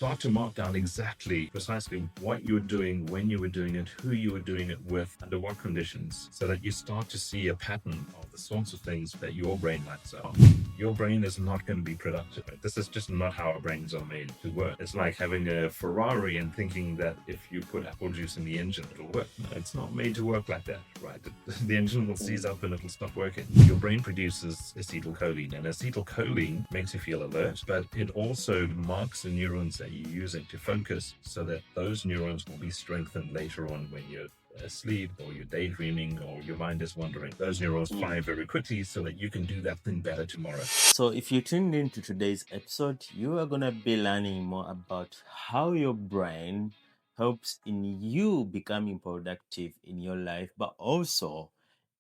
start to mark down exactly, precisely what you were doing, when you were doing it, who you were doing it with, under what conditions, so that you start to see a pattern of the sorts of things that your brain likes out. Your brain is not going to be productive. This is just not how our brains are made to work. It's like having a Ferrari and thinking that if you put apple juice in the engine, it'll work. No, it's not made to work like that, right? The engine will seize up and it'll stop working. Your brain produces acetylcholine, and acetylcholine makes you feel alert, but it also marks the neurons that you're using to focus so that those neurons will be strengthened later on when you're asleep or you're daydreaming or your mind is wandering. Those neurons fire very quickly so that you can do that thing better tomorrow. So, if you tuned into today's episode, you are going to be learning more about how your brain helps in you becoming productive in your life, but also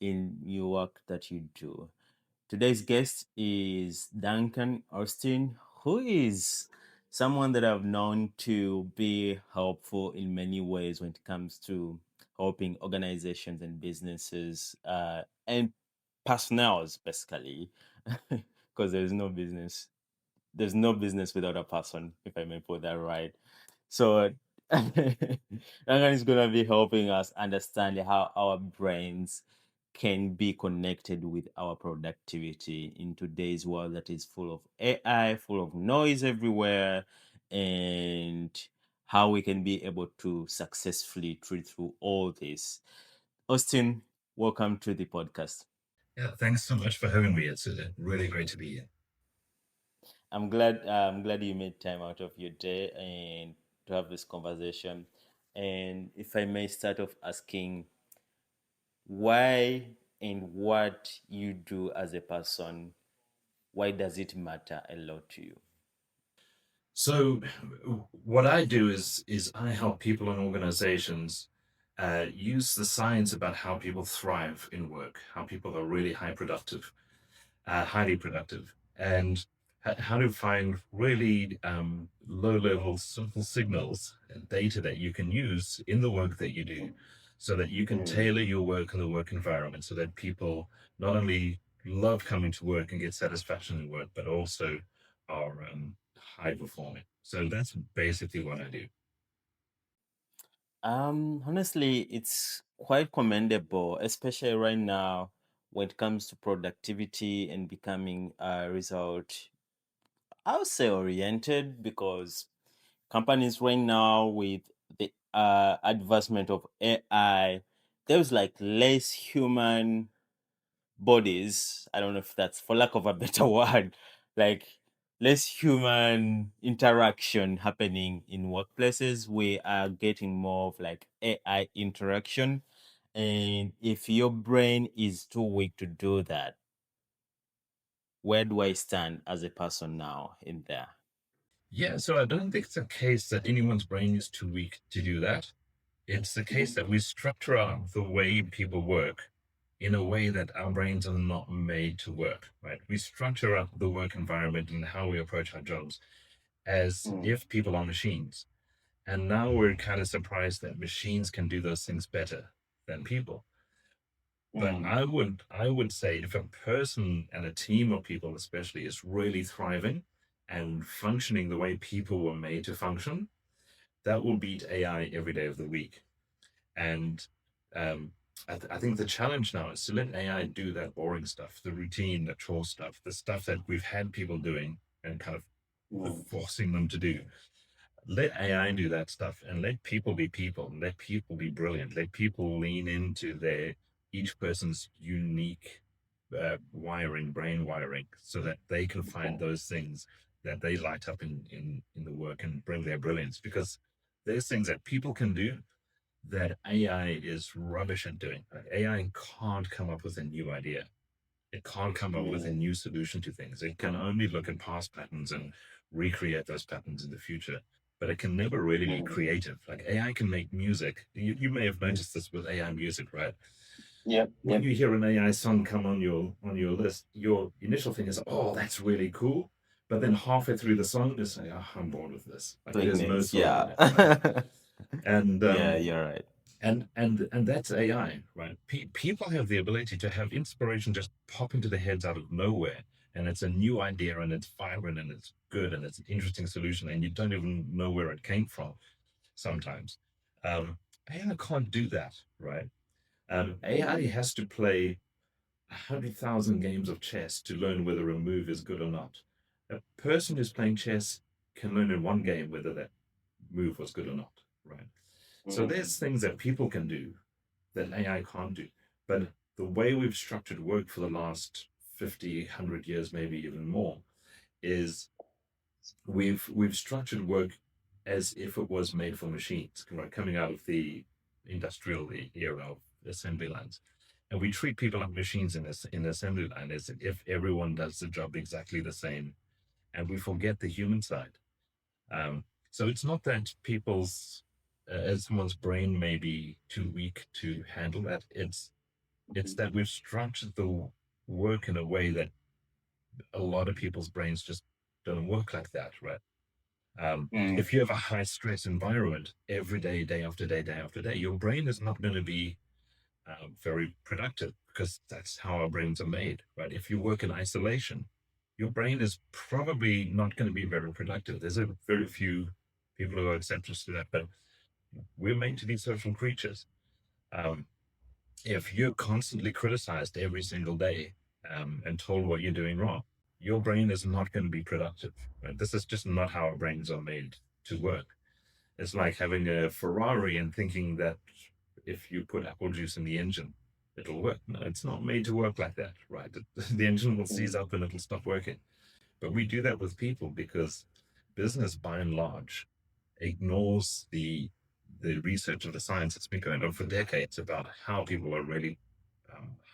in your work that you do. Today's guest is Duncan Austin, who is someone that I've known to be helpful in many ways when it comes to helping organizations and businesses and personnels, basically, because there's no business without a person, if I may put that right. So Duncan is going to be helping us understand how our brains can be connected with our productivity in today's world that is full of AI, full of noise everywhere, and how we can be able to successfully treat through all this. Austin, welcome to the podcast. Yeah, thanks so much for having me. It's really great to be here. I'm glad you made time out of your day and to have this conversation. And if I may start off asking why and what you do as a person, why does it matter a lot to you? So, what I do is I help people and organizations use the science about how people thrive in work, how people are really highly productive, and how to find really low-level, simple signals and data that you can use in the work that you do, so that you can tailor your work and the work environment, so that people not only love coming to work and get satisfaction in work, but also are high performing. So that's basically what I do. Honestly, it's quite commendable, especially right now when it comes to productivity and becoming a result, I would say oriented, because companies right now with the advancement of AI, there's like less human bodies. I don't know if that's for lack of a better word, like less human interaction happening in workplaces. We are getting more of like AI interaction. And if your brain is too weak to do that, where do I stand as a person now in there? Yeah, so I don't think it's a case that anyone's brain is too weak to do that. It's the case that we structure out the way people work in a way that our brains are not made to work, right? We structure up the work environment and how we approach our jobs as if people are machines. And now we're kind of surprised that machines can do those things better than people. But I would say if a person and a team of people especially is really thriving and functioning the way people were made to function, that will beat AI every day of the week. And um, I think the challenge now is to let AI do that boring stuff, the routine, the chore stuff, the stuff that we've had people doing and kind of forcing them to do. Let AI do that stuff and let people be people, let people be brilliant, let people lean into their each person's unique wiring, brain wiring, so that they can find those things that they light up in the work and bring their brilliance. Because there's things that people can do that AI is rubbish at doing. Like, AI can't come up with a new idea. It can't come up with a new solution to things. It can only look at past patterns and recreate those patterns in the future. But it can never really be creative. Like AI can make music. You may have noticed this with AI music, right? Yep, When yep. you hear an AI song come on your list, your initial thing is, "Oh, that's really cool." But then halfway through the song, you say, "Oh, I'm bored with this. Like, Doing there's no this, soul in yeah. it." Right? And Yeah, you're right. and that's AI, right? People have the ability to have inspiration just pop into their heads out of nowhere, and it's a new idea and it's vibrant and it's good and it's an interesting solution and you don't even know where it came from sometimes. Um, AI can't do that, right? AI has to play 100,000 games of chess to learn whether a move is good or not. A person who's playing chess can learn in one game whether that move was good or not, right? So there's things that people can do that AI can't do. But the way we've structured work for the last 50, 100 years, maybe even more, is we've structured work as if it was made for machines, right? Coming out of the industrial era of assembly lines. And we treat people like machines in the assembly line as if everyone does the job exactly the same. And we forget the human side. So it's not that as someone's brain may be too weak to handle that. It's that we've structured the work in a way that a lot of people's brains just don't work like that, right? If you have a high stress environment every day, day after day, day after day, your brain is not going to be very productive because that's how our brains are made, right? If you work in isolation, your brain is probably not going to be very productive. There's a very few people who are exceptions to that, but we're made to be social creatures. Um, if you're constantly criticized every single day and told what you're doing wrong, your brain is not going to be productive. Right? This is just not how our brains are made to work. It's like having a Ferrari and thinking that if you put apple juice in the engine, it'll work. No, it's not made to work like that, right? The engine will seize up and it'll stop working. But we do that with people because business, by and large, ignores the research of the science that's been going on for decades about how people are really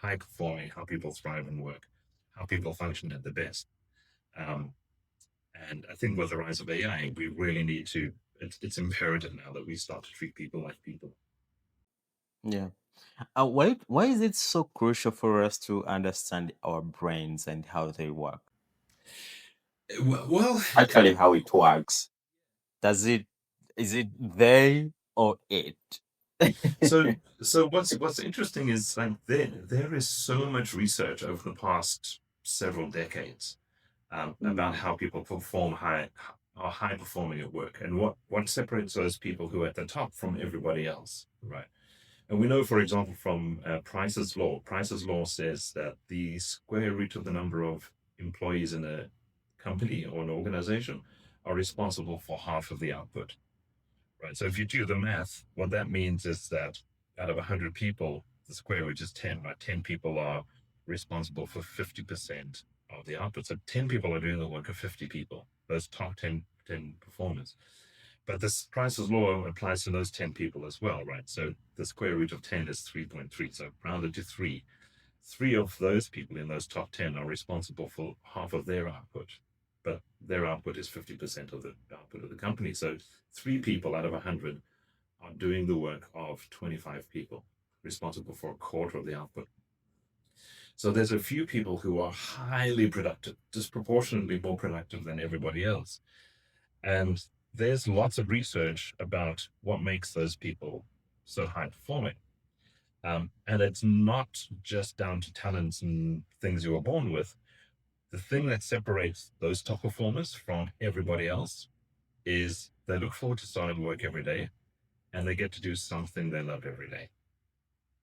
high performing, how people thrive and work, how people function at the best. Um, and I think with the rise of AI, we really need to. It's imperative now that we start to treat people like people. Yeah. Why is it so crucial for us to understand our brains and how they work? Well, Actually, how it works. Does it is it they or it? so what's interesting is like there is so much research over the past several decades about how people perform are high performing at work and what separates those people who are at the top from everybody else, right? And we know, for example, from Price's law. Price's law says that the square root of the number of employees in a company or an organization are responsible for half of the output, right? So if you do the math, what that means is that out of 100 people, the square root is 10, right? 10 people are responsible for 50% of the output. So 10 people are doing the work of 50 people, those top 10 performers. But this Price's law applies to those 10 people as well, right? So the square root of 10 is 3.3. So rounded to three. Three of those people in those top 10 are responsible for half of their output, but their output is 50% of the output of the company. So three people out of 100 are doing the work of 25 people, responsible for a quarter of the output. So there's a few people who are highly productive, disproportionately more productive than everybody else. And there's lots of research about what makes those people so high performing. And it's not just down to talents and things you were born with. The thing that separates those top performers from everybody else is they look forward to starting work every day and they get to do something they love every day.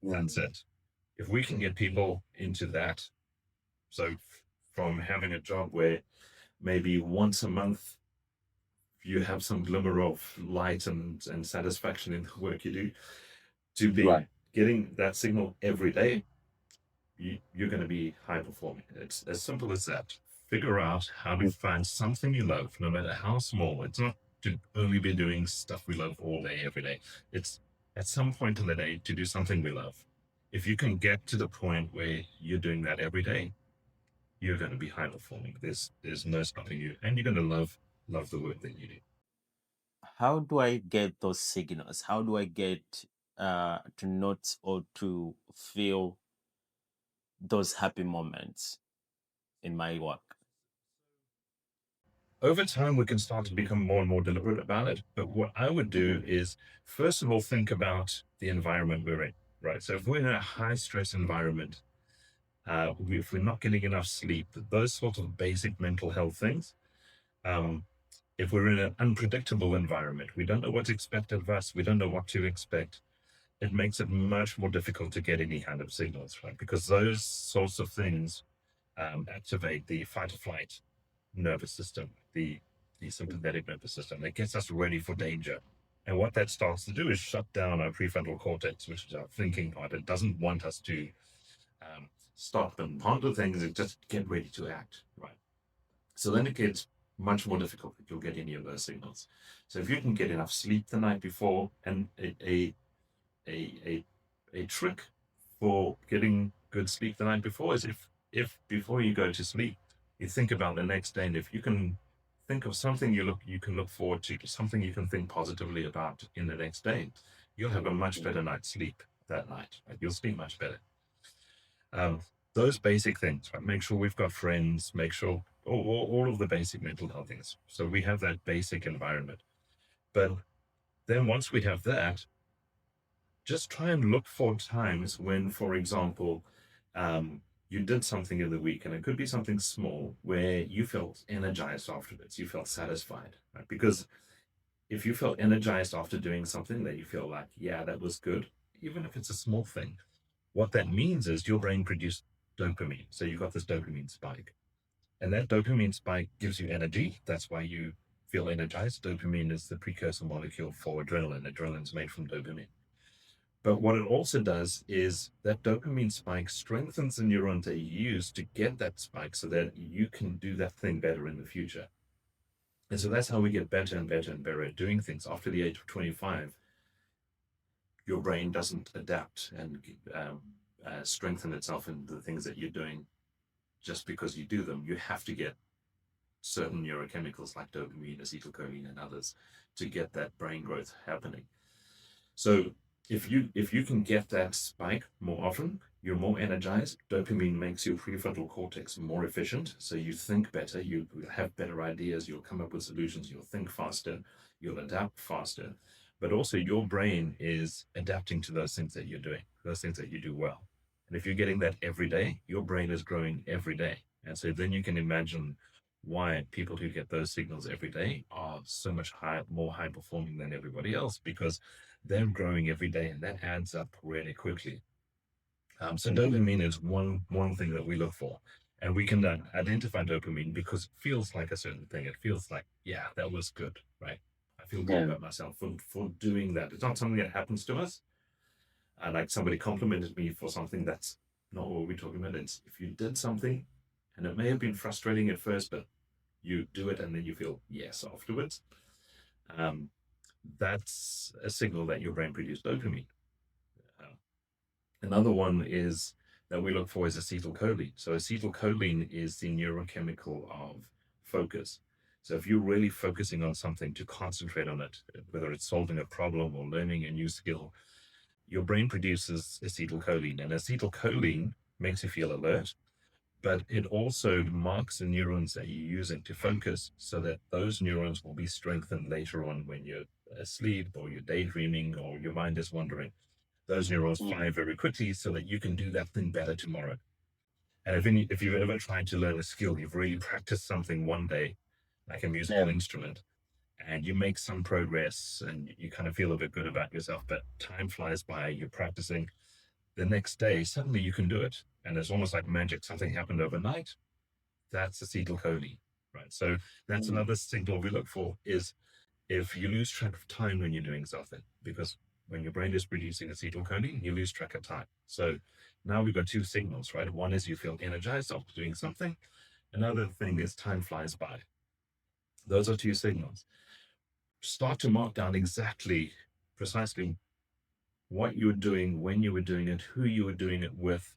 That's it. If we can get people into that, so from having a job where maybe once a month you have some glimmer of light and satisfaction in the work you do, to be getting that signal every day, you're going to be high performing. It's as simple as that. Figure out how to find something you love, no matter how small. It's not to only be doing stuff we love all day, every day. It's at some point in the day to do something we love. If you can get to the point where you're doing that every day, you're going to be high performing. There's no stopping you, and you're going to love the work that you do. How do I get those signals? How do I get to note or to feel those happy moments in my work? Over time, we can start to become more and more deliberate about it. But what I would do is, first of all, think about the environment we're in, right? So if we're in a high stress environment, if we're not getting enough sleep, those sorts of basic mental health things. Um, if we're in an unpredictable environment, we don't know what to expect of us, we don't know what to expect, it makes it much more difficult to get any kind of signals, right? Because those sorts of things activate the fight or flight nervous system, the sympathetic nervous system that gets us ready for danger. And what that starts to do is shut down our prefrontal cortex, which is our thinking part. It doesn't want us to um, stop and ponder things and just get ready to act, right? So then it gets much more difficult that you'll get any of those signals. So if you can get enough sleep the night before, and a a trick for getting good sleep the night before is if before you go to sleep, you think about the next day, and if you can think of something you can look forward to, something you can think positively about in the next day, you'll have a much better night's sleep that night. Right? You'll sleep much better. Um, those basic things, right? Make sure we've got friends, make sure all of the basic mental health things. So we have that basic environment. But then once we have that, just try and look for times when, for example, you did something in the week, and it could be something small where you felt energized afterwards, you felt satisfied, right? Because if you felt energized after doing something that you feel like, yeah, that was good, even if it's a small thing, what that means is your brain produced dopamine. So you got this dopamine spike. And that dopamine spike gives you energy. That's why you feel energized. Dopamine is the precursor molecule for adrenaline. Adrenaline's made from dopamine. But what it also does is that dopamine spike strengthens the neurons that you use to get that spike so that you can do that thing better in the future. And so that's how we get better and better and better at doing things. After the age of 25, your brain doesn't adapt and strengthen itself in the things that you're doing just because you do them. You have to get certain neurochemicals like dopamine, acetylcholine, and others to get that brain growth happening. So if you can get that spike more often, you're more energized. Dopamine makes your prefrontal cortex more efficient, so you think better, you have better ideas, you'll come up with solutions, you'll think faster, you'll adapt faster. But also your brain is adapting to those things that you're doing, those things that you do well. And if you're getting that every day, your brain is growing every day. And so then you can imagine why people who get those signals every day are so much more high performing than everybody else, because they're growing every day, and that adds up really quickly. So dopamine is one thing that we look for, and we can identify dopamine because it feels like a certain thing. It feels like, yeah, that was good, right? I feel good Yeah. about myself for doing that. It's not something that happens to us. Like somebody complimented me for something, that's not what we're talking about. It's if you did something, and it may have been frustrating at first, but you do it and then you feel yes afterwards. Um, that's a signal that your brain produced dopamine. Uh, Another one is that we look for is acetylcholine. So acetylcholine is the neurochemical of focus. So if you're really focusing on something to concentrate on it, whether it's solving a problem or learning a new skill, your brain produces acetylcholine, and acetylcholine makes you feel alert, but it also marks the neurons that you're using to focus so that those neurons will be strengthened later on when you're asleep or you're daydreaming or your mind is wandering. Those neurons fire very quickly so that you can do that thing better tomorrow. And if you've ever tried to learn a skill, you've really practiced something one day, like a musical Yeah. instrument, and you make some progress and you kind of feel a bit good about yourself, but time flies by, you're practicing. The next day, suddenly you can do it. And it's almost like magic. Something happened overnight. That's acetylcholine, right? So that's another signal we look for is if you lose track of time when you're doing something, because when your brain is producing acetylcholine, you lose track of time. So now we've got two signals, right? One is you feel energized after doing something. Another thing is time flies by. Those are two signals. Start to mark down exactly, precisely what you were doing, when you were doing it, who you were doing it with,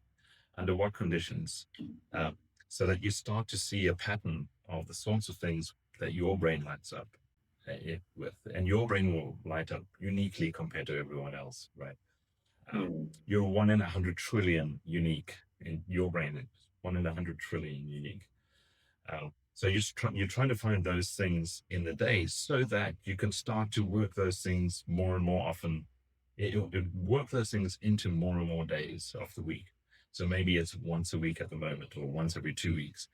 under what conditions, uh, so that you start to see a pattern of the sorts of things that your brain lights up with, and your brain will light up uniquely compared to everyone else, right? You're 1 in 100 trillion unique in your brain. It's 1 in 100 trillion unique. So you're trying to find those things in the day so that you can start to work those things more and more often. Work those things into more and more days of the week. So maybe it's once a week at the moment or once every 2 weeks.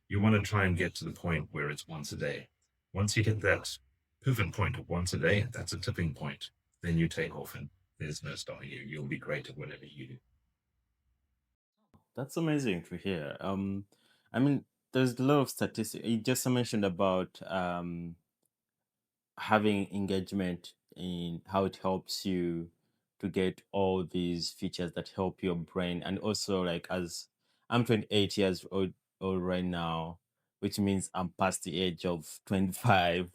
You want to try and get to the point where it's once a day. Once you hit that pivot point of once a day, that's a tipping point. Then you take off and there's no stopping you. You'll be great at whatever you do. That's amazing to hear. I mean, there's a lot of statistics. You just mentioned about having engagement in how it helps you to get all these features that help your brain. And also, like, as I'm 28 years old right now, which means I'm past the age of 25,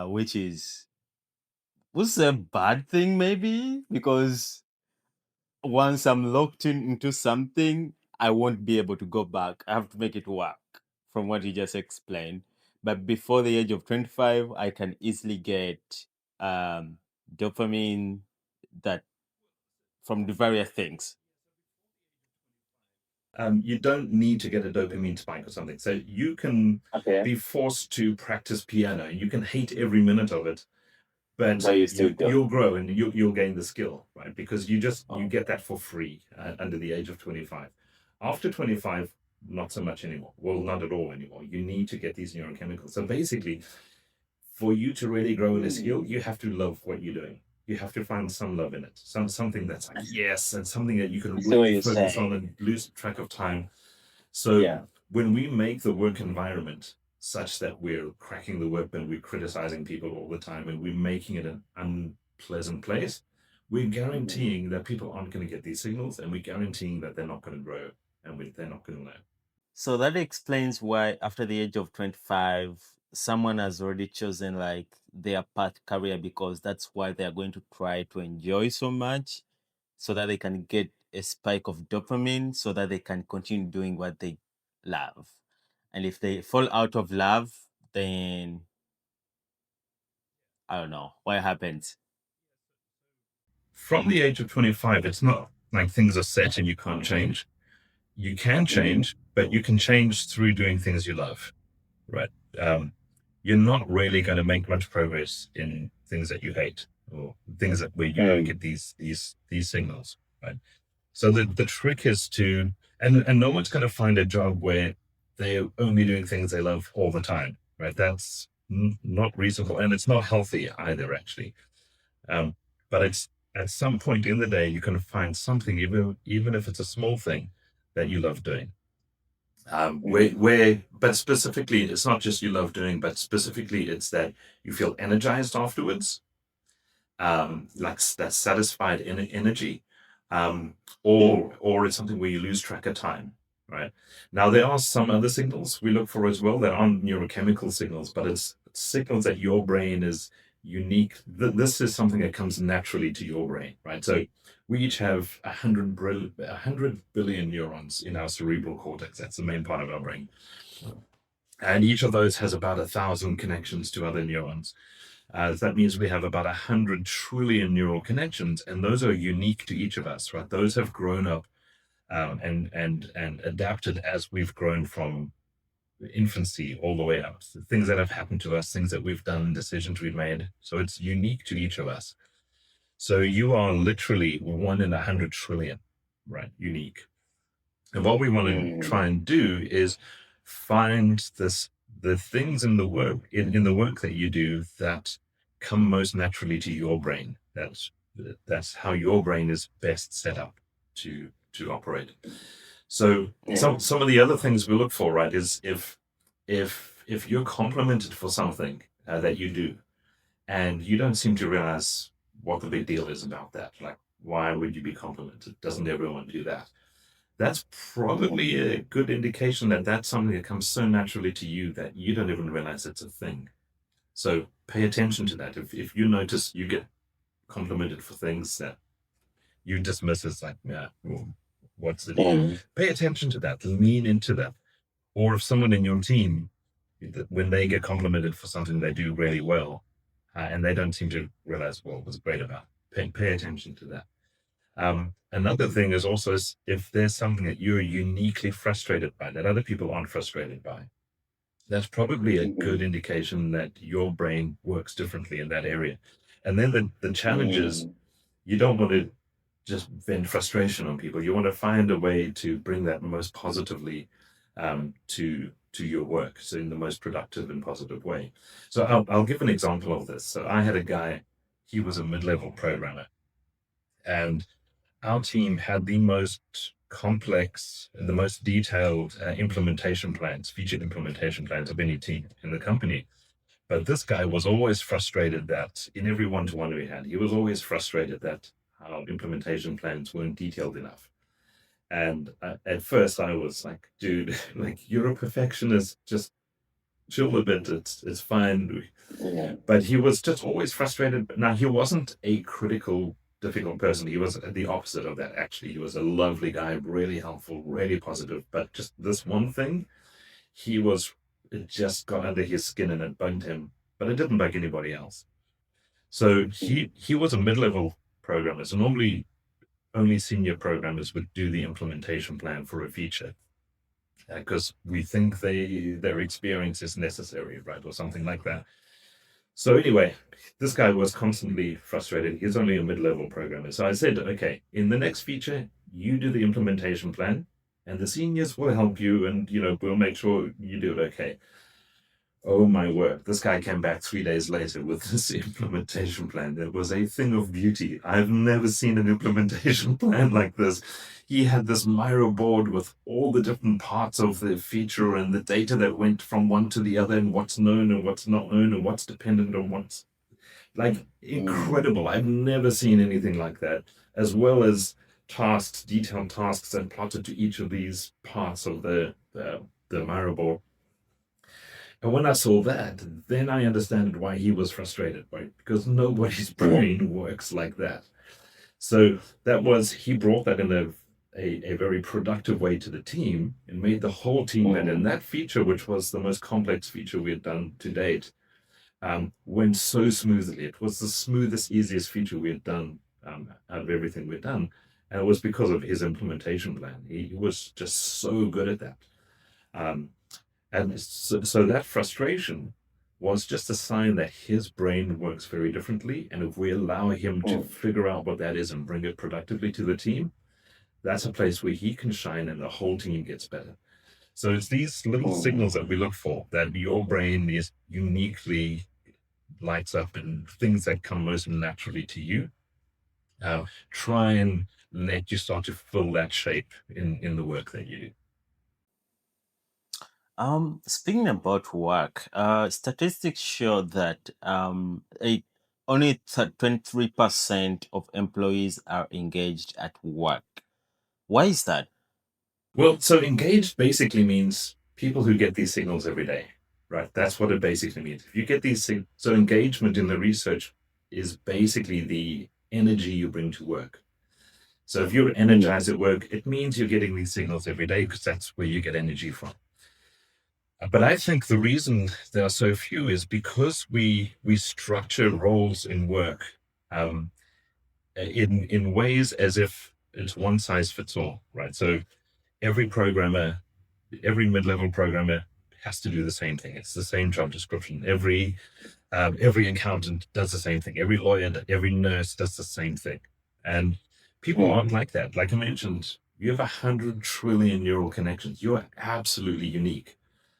which is was a bad thing maybe, because once I'm locked into something, I won't be able to go back. I have to make it work from what you just explained. But before the age of 25, I can easily get um, dopamine that from the various things. You don't need to get a dopamine spike or something. So you can Okay. be forced to practice piano. You can hate every minute of it, but But you still do. you'll grow and you'll gain the skill, right? Because you Oh. get that for free under the age of 25. After 25, not so much anymore. Well, not at all anymore. You need to get these neurochemicals. So basically, for you to really grow in a skill, you have to love what you're doing. You have to find some love in it, something that's like yes, and something that you can See what really you're focus on saying. and lose track of time. So Yeah. when we make the work environment such that we're cracking the whip and we're criticizing people all the time and we're making it an unpleasant place, we're guaranteeing that people aren't going to get these signals and we're guaranteeing that they're not going to grow and they're not going to learn. So that explains why after the age of 25, someone has already chosen like their path career, because that's why they are going to try to enjoy so much so that they can get a spike of dopamine so that they can continue doing what they love. And if they fall out of love, then I don't know what happens. From the age of 25, it's not like things are set and you can't change. You can change, but you can change through doing things you love, right? Um, you're not really going to make much progress in things that you hate or things that where you don't get these signals, right? So the trick is to and no one's going to find a job where they're only doing things they love all the time, right? That's not reasonable and it's not healthy either, actually. Um, but it's at some point in the day you can find something, even if it's a small thing, that you love doing. But specifically, it's not just you love doing, but specifically, it's that you feel energized afterwards, like that satisfied energy, or it's something where you lose track of time. Right now, there are some other signals we look for as well that aren't neurochemical signals, but it's signals that your brain is unique. This is something that comes naturally to your brain, right? So we each have 100 billion neurons in our cerebral cortex. That's the main part of our brain. And each of those has about 1,000 connections to other neurons. That means we have about 100 trillion neural connections, and those are unique to each of us, right? Those have grown up and adapted as we've grown from infancy all the way up. So things that have happened to us, things that we've done, decisions we've made. So it's unique to each of us. So you are literally 1 in 100 trillion, right? Unique. And what we want to try and do is find the things in the work in the work that you do that come most naturally to your brain. That's how your brain is best set up to operate. So some of the other things we look for, right, is if you're complimented for something that you do, and you don't seem to realize what the big deal is about that. Like, why would you be complimented? Doesn't everyone do that? That's probably a good indication that that's something that comes so naturally to you that you don't even realize it's a thing. So pay attention to that. If you notice you get complimented for things that you dismiss as like, yeah, well, what's the deal? Pay attention to that. Lean into that. Or if someone in your team, when they get complimented for something they do really well, and they don't seem to realize what was great about it, pay attention to that. Another thing is also if there's something that you're uniquely frustrated by that other people aren't frustrated by, that's probably a good indication that your brain works differently in that area. And then the challenge is you don't want to just vent frustration on people. You want to find a way to bring that most positively to your work, so in the most productive and positive way. So I'll give an example of this. So I had a guy, he was a mid-level programmer, and our team had the most complex, the most detailed implementation plans, featured implementation plans of any team in the company. But this guy was always frustrated that in every one-to-one we had, he was always frustrated that our implementation plans weren't detailed enough. And at first I was like, dude, like you're a perfectionist, just chill a bit. It's fine. Yeah. But he was just always frustrated. Now he wasn't a critical, difficult person. He was the opposite of that, actually. He was a lovely guy, really helpful, really positive. But just this one thing, he was it just got under his skin and it bugged him, but it didn't bug anybody else. So he was a mid-level programmer. So normally only senior programmers would do the implementation plan for a feature because we think their experience is necessary, right, or something like that. So anyway, this guy was constantly frustrated. He's only a mid-level programmer. So I said, okay, in the next feature, you do the implementation plan, and the seniors will help you, and we'll make sure you do it okay. Oh my word. This guy came back 3 days later with this implementation plan. It was a thing of beauty. I've never seen an implementation plan like this. He had this Miro board with all the different parts of the feature and the data that went from one to the other and what's known and what's not known and what's dependent on what's like incredible. I've never seen anything like that, as well as tasks, detailed tasks that plotted to each of these parts of the Miro board. And when I saw that, then I understood why he was frustrated, right? Because nobody's brain works like that. So he brought that in a very productive way to the team and made the whole team better. And that feature, which was the most complex feature we had done to date, went so smoothly. It was the smoothest, easiest feature we had done out of everything we'd done. And it was because of his implementation plan. He was just so good at that. And so that frustration was just a sign that his brain works very differently. And if we allow him to figure out what that is and bring it productively to the team, that's a place where he can shine and the whole team gets better. So it's these little signals that we look for, that your brain is uniquely lights up and things that come most naturally to you. Try and let you start to fill that shape in the work that you do. Speaking about work, statistics show that only 23% of employees are engaged at work. Why is that? Well, so engaged basically means people who get these signals every day, right? That's what it basically means. If you get these so engagement in the research is basically the energy you bring to work. So if you're energized at work, it means you're getting these signals every day because that's where you get energy from. But I think the reason there are so few is because we structure roles in work in ways as if it's one size fits all, right? So every programmer, every mid-level programmer has to do the same thing. It's the same job description. Every accountant does the same thing. Every lawyer, every nurse does the same thing. And people aren't like that. Like I mentioned, you have 100 trillion neural connections. You are absolutely unique.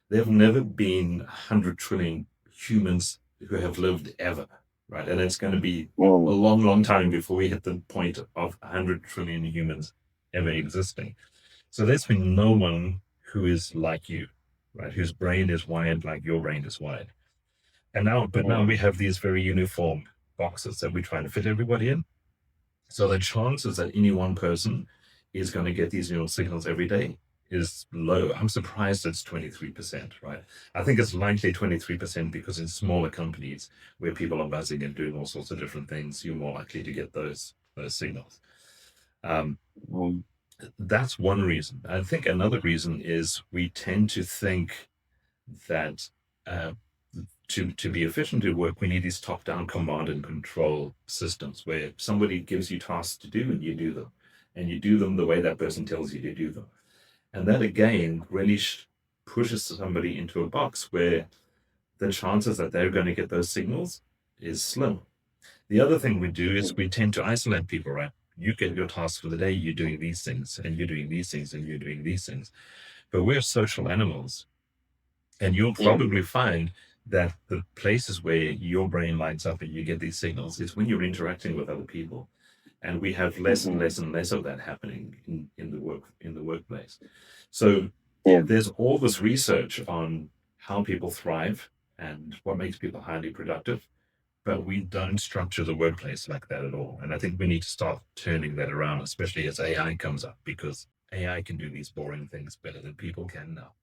There have never been 100 trillion humans who have lived ever, right? And it's going to be a long, long time before we hit the point of 100 trillion humans ever existing. So there's been no one who is like you, right? Whose brain is wired like your brain is wired. And now we have these very uniform boxes that we're trying to fit everybody in. So the chances that any one person is going to get these neural signals every day is low. I'm surprised it's 23%, right? I think it's likely 23% because in smaller companies where people are buzzing and doing all sorts of different things, you're more likely to get those signals. That's one reason. I think another reason is we tend to think that to be efficient at work, we need these top-down command and control systems where somebody gives you tasks to do and you do them. And you do them the way that person tells you to do them. And that, again, really pushes somebody into a box where the chances that they're going to get those signals is slim. The other thing we do is we tend to isolate people, right? you get your tasks for the day, you're doing these things, and you're doing these things, and you're doing these things. But we're social animals, and you'll probably find that the places where your brain lights up and you get these signals is when you're interacting with other people. And we have less and less and less of that happening in the workplace. So there's all this research on how people thrive and what makes people highly productive, but we don't structure the workplace like that at all. And I think we need to start turning that around, especially as AI comes up, because AI can do these boring things better than people can now.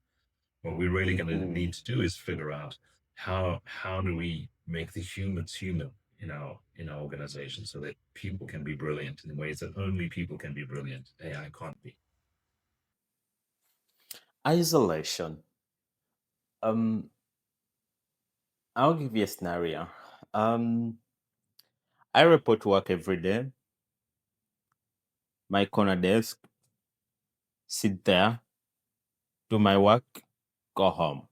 What we're really going to need to do is figure out how do we make the humans human in our organization so that people can be brilliant in ways that only people can be brilliant. AI can't be. Isolation. Um, I'll give you a scenario. Um, I report to work every day. My corner desk, sit there, do my work, go home.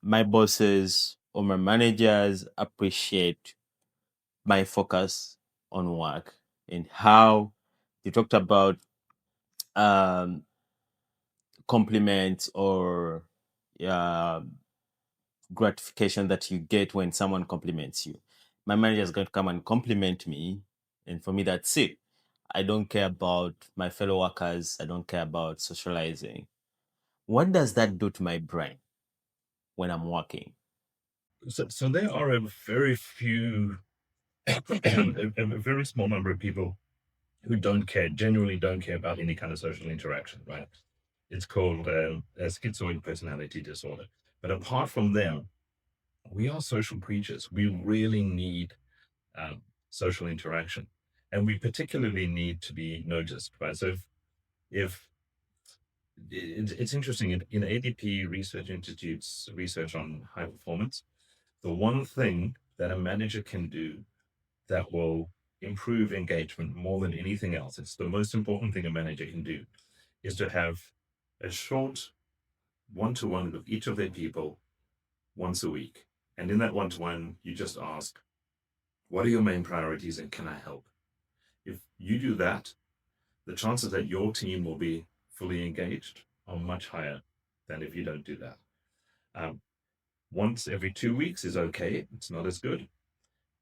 My bosses or my managers appreciate my focus on work and how you talked about um, compliments or uh, gratification that you get when someone compliments you. My manager is going to come and compliment me, and for me, that's it. I don't care about my fellow workers. I don't care about socializing. What does that do to my brain when I'm working? So there are a very few, a very small number of people who don't care, genuinely don't care about any kind of social interaction, right? It's called a schizoid personality disorder. But apart from them, we are social creatures. We really need um, social interaction, and we particularly need to be noticed, right? So if it's interesting in ADP Research Institute's research on high performance, the one thing that a manager can do that will improve engagement more than anything else, it's the most important thing a manager can do, is to have a short one-to-one with each of their people once a week. And in that one-to-one, you just ask, what are your main priorities and can I help? If you do that, the chances that your team will be fully engaged are much higher than if you don't do that. Um, once every 2 weeks is okay, it's not as good.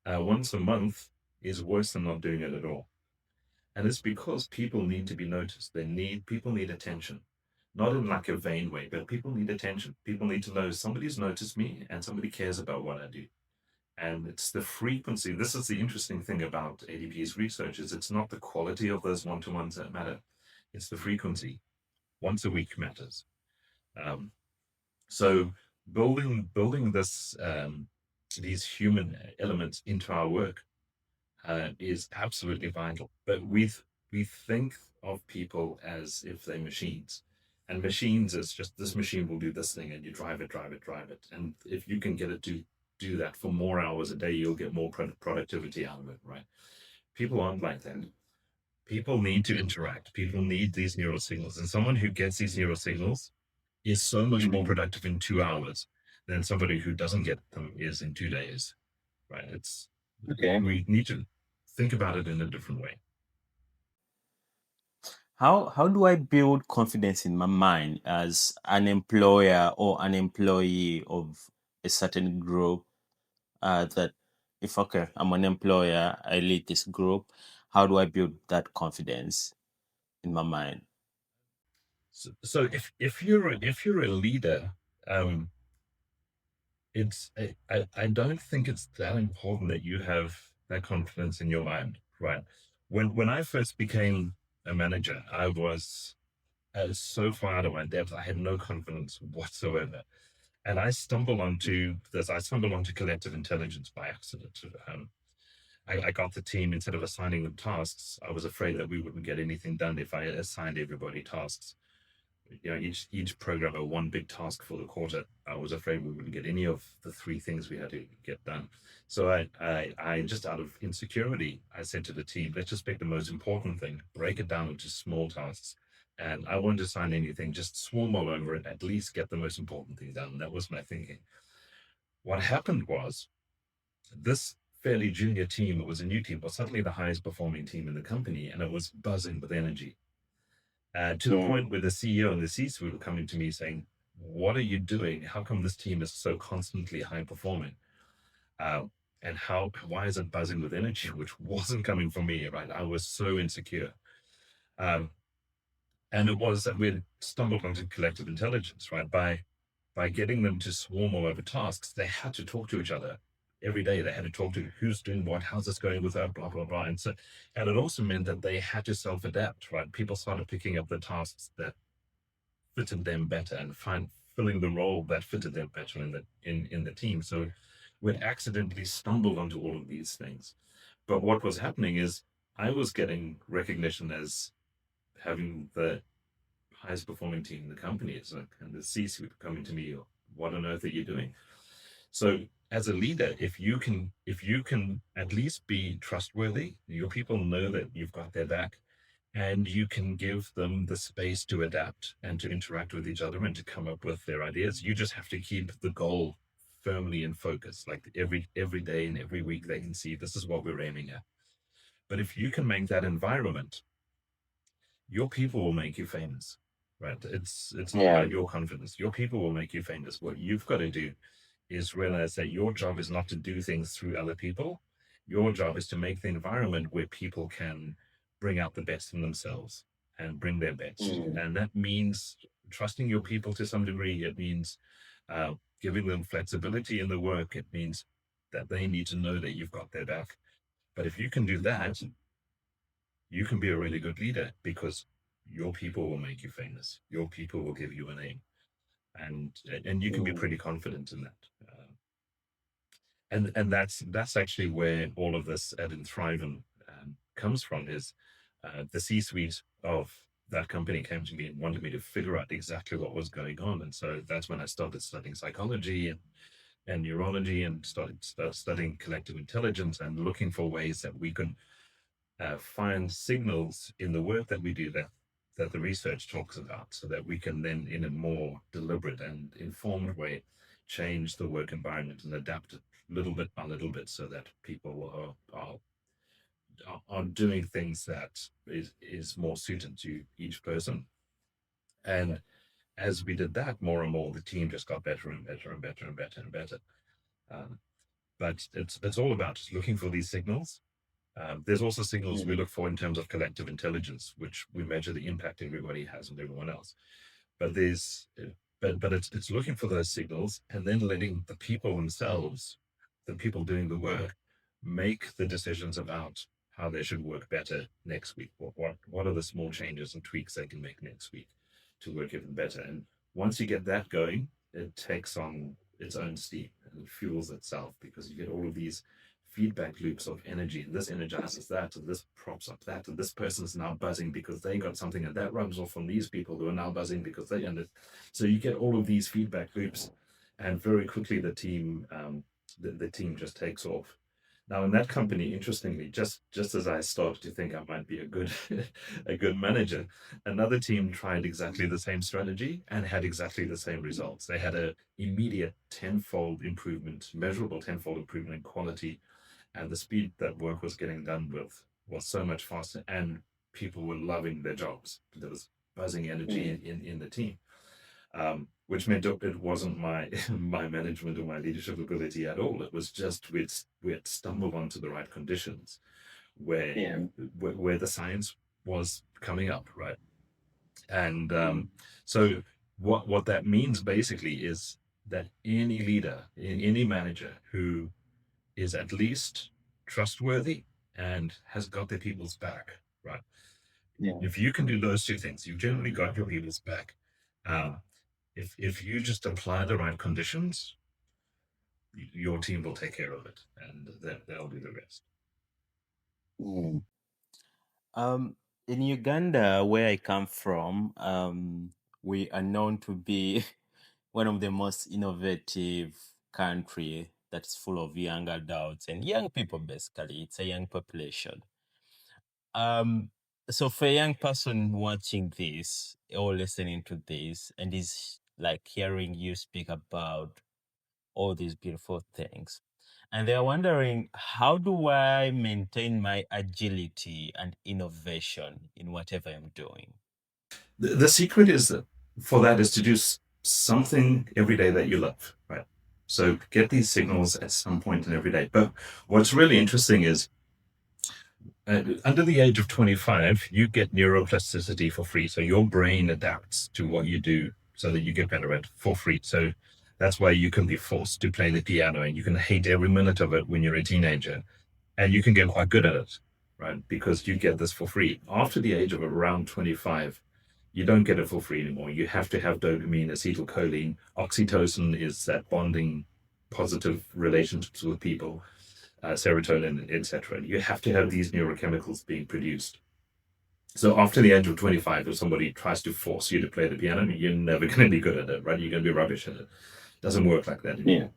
Once a month is worse than not doing it at all. And it's because people need to be noticed. People need attention, not in like a vain way, but people need attention. People need to know somebody's noticed me and somebody cares about what I do. And it's the frequency. This is the interesting thing about ADP's research is it's not the quality of those one-to-ones that matter. It's the frequency. Once a week matters. Um, so building these human elements into our work is absolutely vital. But we think of people as if they're machines, and machines is just this machine will do this thing, and you drive it, drive it, drive it, and if you can get it to do that for more hours a day, you'll get more productivity out of it, right? People aren't like that. People need to interact. People need these neural signals, and someone who gets these neural signals is so much more productive in 2 hours than somebody who doesn't get them is in 2 days, right? It's Okay. we need to think about it in a different way. How do I build confidence in my mind as an employer or an employee of a certain group? That if okay, I'm an employer, I lead this group. How do I build that confidence in my mind? So if you're a leader, um, it's I don't think it's that important that you have that confidence in your mind, right? When I first became a manager, I was so far out of my depth. I had no confidence whatsoever, and I stumbled onto collective intelligence by accident. I got the team instead of assigning them tasks. I was afraid that we wouldn't get anything done if I assigned everybody tasks. Each programmer one big task for the quarter. I was afraid we wouldn't get any of the three things we had to get done. So I just out of insecurity, I said to the team, let's just pick the most important thing, break it down into small tasks. And I won't assign anything, just swarm all over it, at least get the most important thing done. That was my thinking. What happened was this fairly junior team, it was a new team, was suddenly the highest performing team in the company, and it was buzzing with energy. To the point where the CEO and the C-suite were coming to me saying, "What are you doing? How come this team is so constantly high performing? Uh, and why is it buzzing with energy?" Which wasn't coming from me, right? I was so insecure. Um, and it was that we'd stumbled onto collective intelligence, right? By getting them to swarm all over tasks, they had to talk to each other every day. They had to talk to who's doing what, how's this going with that, blah blah blah. And it also meant that they had to self-adapt, right? People started picking up the tasks that fitted them better and filling the role that fitted them better in the team. So we'd accidentally stumbled onto all of these things. But what was happening is I was getting recognition as having the highest performing team in the company. It's like, and the C-suite coming to me, "What on earth are you doing?" So as a leader, if you can at least be trustworthy, your people know that you've got their back, and you can give them the space to adapt and to interact with each other and to come up with their ideas. You just have to keep the goal firmly in focus. Like every day and every week, they can see this is what we're aiming at. But if you can make that environment, your people will make you famous, right? It's not Yeah. about your confidence. Your people will make you famous. What you've got to do is realize that your job is not to do things through other people. Your job is to make the environment where people can bring out the best in themselves and bring their best. And that means trusting your people to some degree. It means giving them flexibility in the work. It means that they need to know that you've got their back. But if you can do that, you can be a really good leader because your people will make you famous. Your people will give you a name, and and you can be pretty confident in that. And that's actually where all of this at Thriven comes from. Is the C-suite of that company came to me and wanted me to figure out exactly what was going on, and so that's when I started studying psychology and neurology and started studying collective intelligence and looking for ways that we can find signals in the work that we do that the research talks about, so that we can then, in a more deliberate and informed way, change the work environment and adapt it little bit by little bit, so that people are doing things that is more suited to each person. And as we did that more and more, the team just got better and better and better and better and better. Um, but it's all about just looking for these signals. There's also signals we look for in terms of collective intelligence, which we measure the impact everybody has on everyone else. But it's looking for those signals and then letting the people themselves, the people doing the work, make the decisions about how they should work better next week. What are the small changes and tweaks they can make next week to work even better? And once you get that going, it takes on its own steam and it fuels itself, because you get all of these feedback loops of energy. And this energizes that, and this props up that, and this person is now buzzing because they got something, and that rubs off on these people who are now buzzing because they ended. So you get all of these feedback loops, and very quickly the team just takes off. Now in that company, interestingly, just as I started to think I might be a good a good manager, another team tried exactly the same strategy and had exactly the same results. They had a immediate tenfold improvement, measurable tenfold improvement in quality, and the speed that work was getting done with was so much faster, and people were loving their jobs. There was buzzing energy in the team, which meant it wasn't my my management or my leadership ability at all. It was just we'd stumbled onto the right conditions where where the science was coming up, right? And so what that means basically is that any leader, any manager who is at least trustworthy and has got their people's back, right? If you can do those two things, you've generally got your people's back. Um, if you just apply the right conditions, your team will take care of it, and they'll do the rest. Mm. In Uganda, where I come from, we are known to be one of the most innovative country that's full of young adults and young people. Basically, it's a young population. Um, so for a young person watching this or listening to this and is like hearing you speak about all these beautiful things, And they're wondering, how do I maintain my agility and innovation in whatever I'm doing? The secret is that for that is to do something every day that you love, right? So get these signals at some point in every day. But what's really interesting is under the age of 25, you get neuroplasticity for free. So your brain adapts to what you do so that you get better at for free. So that's why you can be forced to play the piano and you can hate every minute of it when you're a teenager and you can get quite good at it, right? Because you get this for free. After the age of around 25, you don't get it for free anymore. You have to have dopamine, acetylcholine, oxytocin is that bonding positive relationships with people, serotonin, etc. You have to have these neurochemicals being produced. So after the age of 25, if somebody tries to force you to play the piano, you're never going to be good at it, right? You're going to be rubbish at it. It doesn't work like that anymore.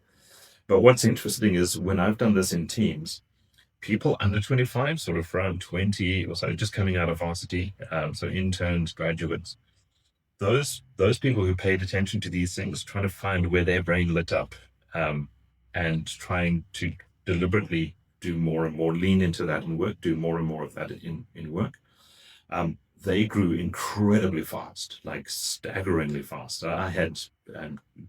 But what's interesting is when I've done this in teams, people under 25, sort of around 20 or so, just coming out of varsity, so interns, graduates, those people who paid attention to these things, trying to find where their brain lit up, and trying to deliberately do more and more, lean into that in work, do more and more of that in work. They grew incredibly fast, like staggeringly fast. I had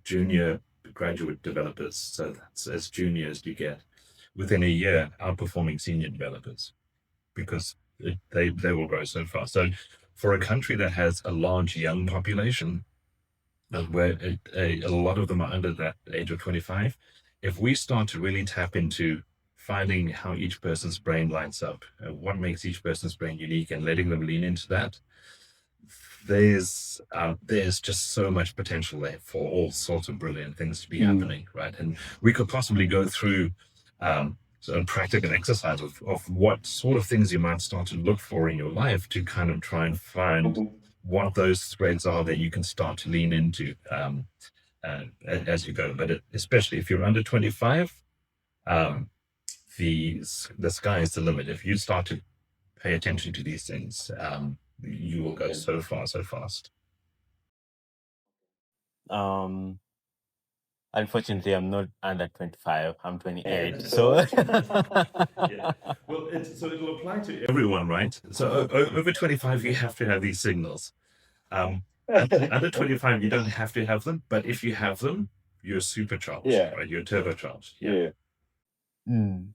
junior graduate developers, so that's as junior as you get, within a year outperforming senior developers because they will grow so fast. So for a country that has a large young population, where a lot of them are under that age of 25, if we start to really tap into finding how each person's brain lights up, what makes each person's brain unique, and letting them lean into that, there's just so much potential there for all sorts of brilliant things to be happening, right? And we could possibly go through some practical exercise of what sort of things you might start to look for in your life to kind of try and find what those threads are that you can start to lean into as you go. But especially if you're under 25, um, the sky is the limit. If you start to pay attention to these things, you will go so far, so fast. Um, Unfortunately, I'm not under 25. I'm 28. So, Yeah. Well, so it'll apply to everyone, right? So over 25, you have to have these signals. Under 25, you don't have to have them, but if you have them, you're supercharged, right? You're turbocharged. Yeah. Mm.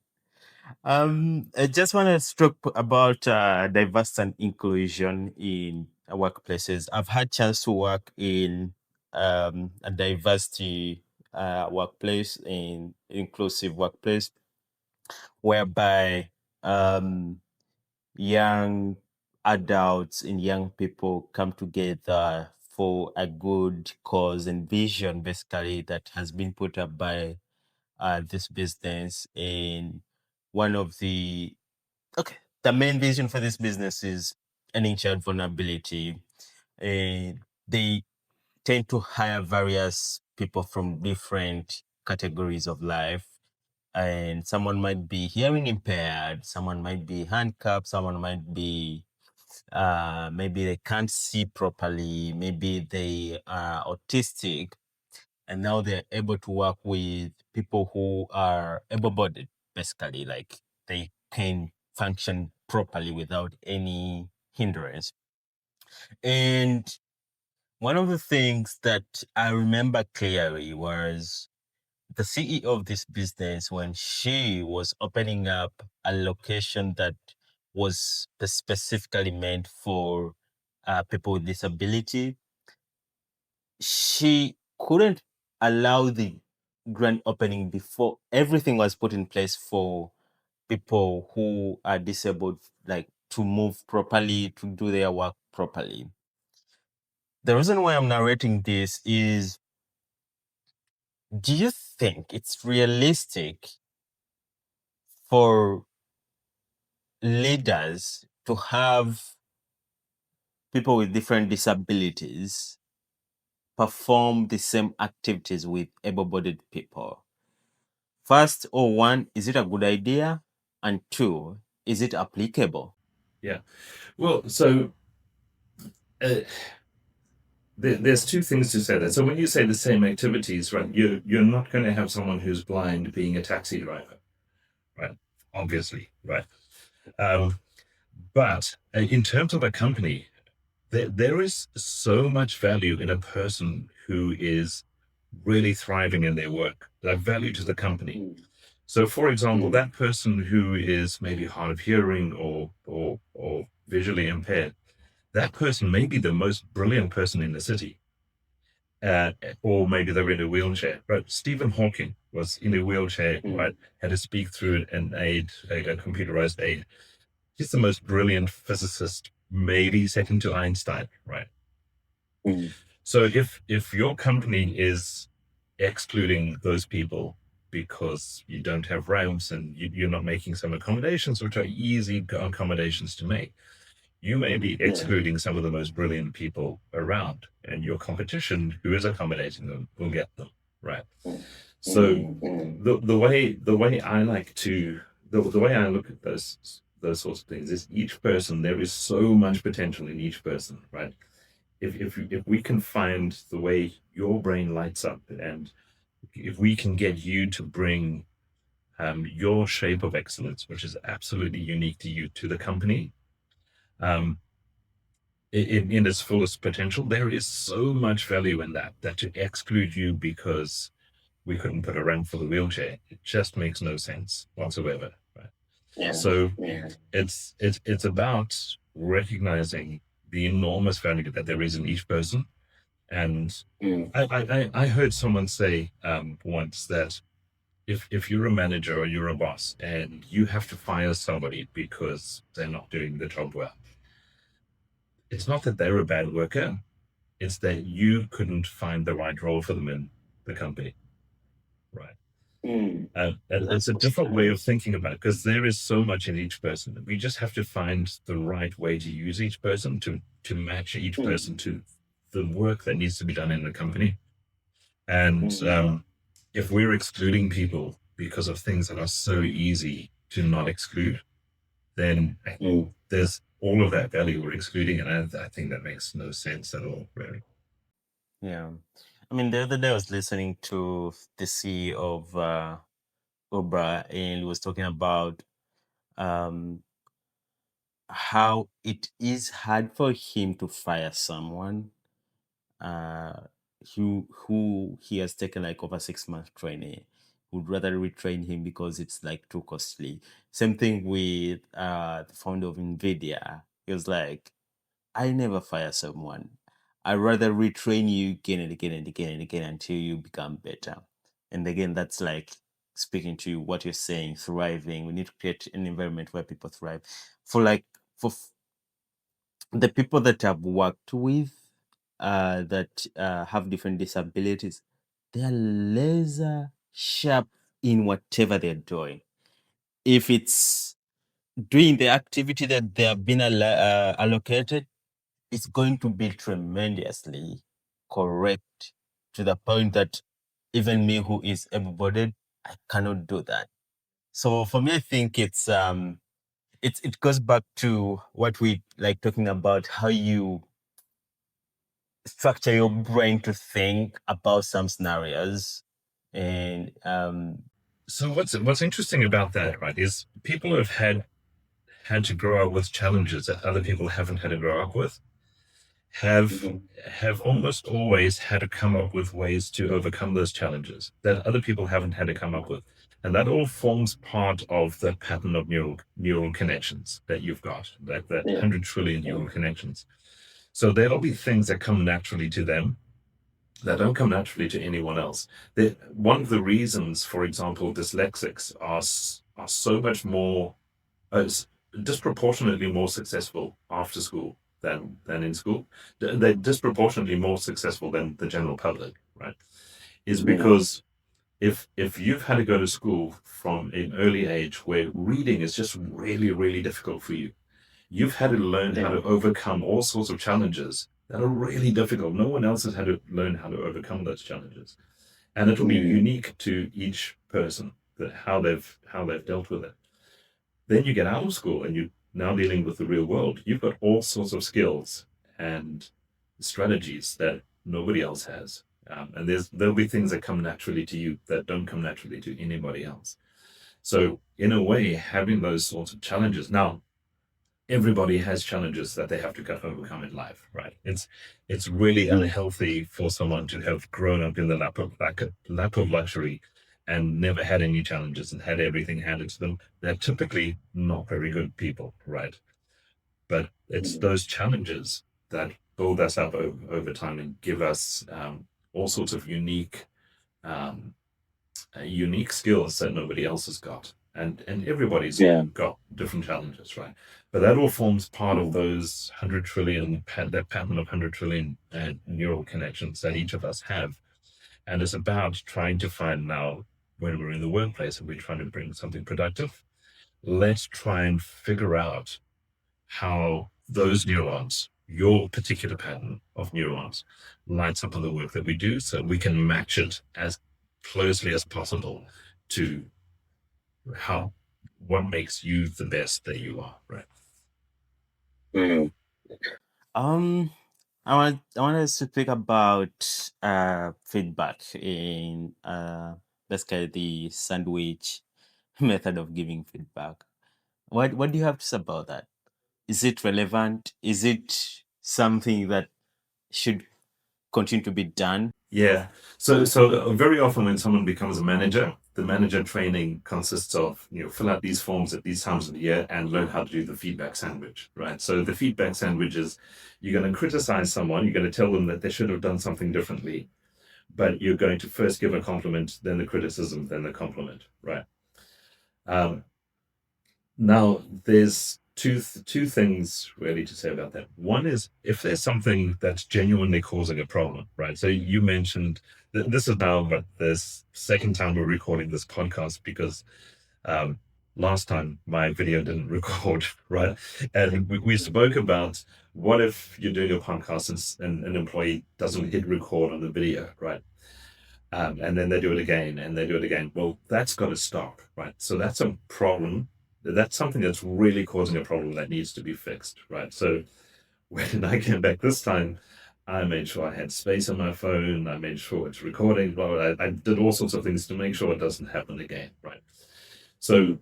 I just want to talk about diversity and inclusion in workplaces. I've had chance to work in a diversity workplace, in inclusive workplace, whereby young adults and young people come together for a good cause and vision, basically, that has been put up by this business. And one of the main vision for this business is ending child vulnerability. And they tend to hire various people from different categories of life. And someone might be hearing impaired, someone might be handicapped, someone might be maybe they can't see properly, maybe they are autistic, and now they're able to work with people who are able-bodied, basically, like they can function properly without any hindrance. And one of the things that I remember clearly was the CEO of this business, when she was opening up a location that was specifically meant for people with disability, she couldn't allow the grand opening before everything was put in place for people who are disabled, like to move properly, to do their work properly. The reason why I'm narrating this is, do you think it's realistic for leaders to have people with different disabilities perform the same activities with able-bodied people? First, or one, is it a good idea? And two, is it applicable? Yeah. Well, so there's two things to say there. So when you say the same activities, right, you're not going to have someone who's blind being a taxi driver, obviously, right? Um, but in terms of a company, there is so much value in a person who is really thriving in their work, that value to the company. So, for example, that person who is maybe hard of hearing or visually impaired, that person may be the most brilliant person in the city, uh, or maybe they're in a wheelchair. But Stephen Hawking was in a wheelchair, right? Had to speak through an aid, a computerized aid. He's the most brilliant physicist, maybe second to Einstein, right? So if your company is excluding those people because you don't have ramps and you're not making some accommodations which are easy accommodations to make, you may be excluding some of the most brilliant people around, and your competition, who is accommodating them, will get them, right? So the way I like to the way I look at those sorts of things is each person, there is so much potential in each person, right? If we can find the way your brain lights up, and if we can get you to bring your shape of excellence, which is absolutely unique to you, to the company, um, in its fullest potential, there is so much value in that to exclude you because we couldn't put a ramp for the wheelchair, it just makes no sense whatsoever, right? So it's about recognizing the enormous value that there is in each person. And I heard someone say once that if you're a manager or you're a boss and you have to fire somebody because they're not doing the job well, it's not that they're a bad worker, it's that you couldn't find the right role for them in the company, right? And it's a different way of thinking about it because there is so much in each person. We just have to find the right way to use each person to match each person to the work that needs to be done in the company. And if we're excluding people because of things that are so easy to not exclude, then there's all of that value we're excluding, and I think that makes no sense at all, really. Yeah. I mean, the other day I was listening to the CEO of Uber, and he was talking about um, how it is hard for him to fire someone uh, who he has taken like over 6 months training. Would rather retrain him because it's like too costly. Same thing with the founder of Nvidia. He was like, I never fire someone. I rather retrain you again and again and again and again until you become better. And again, that's like speaking to what you're saying, thriving. We need to create an environment where people thrive. For like for the people that I've worked with that have different disabilities, they are laser sharp in whatever they're doing. If it's doing the activity that they have been allocated, it's going to be tremendously correct to the point that even me who is able-bodied, I cannot do that. So for me, I think it goes back to what we like talking about, how you structure your brain to think about some scenarios. And So what's interesting about that, right, is people who have had to grow up with challenges that other people haven't had to grow up with have have almost always had to come up with ways to overcome those challenges that other people haven't had to come up with. And that all forms part of the pattern of neural connections that you've got, that 100 trillion neural connections. So there'll be things that come naturally to them that don't come naturally to anyone else. One of the reasons, for example, dyslexics are so much more, is disproportionately more successful after school than in school. They're disproportionately more successful than the general public, right? Is because if you've had to go to school from an early age where reading is just really, really difficult for you, you've had to learn how to overcome all sorts of challenges that are really difficult. No one else has had to learn how to overcome those challenges. And it'll be unique to each person that how they've dealt with it. Then you get out of school and you're now dealing with the real world. You've got all sorts of skills and strategies that nobody else has. And there'll be things that come naturally to you that don't come naturally to anybody else. So in a way, having those sorts of challenges now, everybody has challenges that they have to overcome in life, right? It's really unhealthy for someone to have grown up in the lap of luxury and never had any challenges and had everything handed to them. They're typically not very good people, right? But it's those challenges that build us up over time and give us all sorts of um, unique skills that nobody else has got. And everybody's got different challenges, right? But that all forms part of those 100 trillion, that pattern of 100 trillion neural connections that each of us have. And it's about trying to find now, when we're in the workplace and we're trying to bring something productive, let's try and figure out how those neurons, your particular pattern of neurons, lights up on the work that we do so we can match it as closely as possible to how what makes you the best that you are, right? Um, I want us to speak about feedback in basically the sandwich method of giving feedback. What do you have to say about that? Is it relevant? Is it something that should continue to be done? Yeah. So very often when someone becomes a manager, the manager training consists of, fill out these forms at these times of the year and learn how to do the feedback sandwich, right? So the feedback sandwich is you're going to criticize someone, you're going to tell them that they should have done something differently, but you're going to first give a compliment, then the criticism, then the compliment, right? Um, Now, there's two things really to say about that. One is if there's something that's genuinely causing a problem, right? So you mentioned that this is now but this second time we're recording this podcast because um, last time my video didn't record, right? And we spoke about what if you're doing a podcast and an employee doesn't hit record on the video, right? And then they do it again and they do it again. Well, that's got to stop, right? So that's a problem. That's something that's really causing a problem that needs to be fixed, right? So when I came back this time, I made sure I had space on my phone. I made sure it's recording. I did all sorts of things to make sure it doesn't happen again, right? So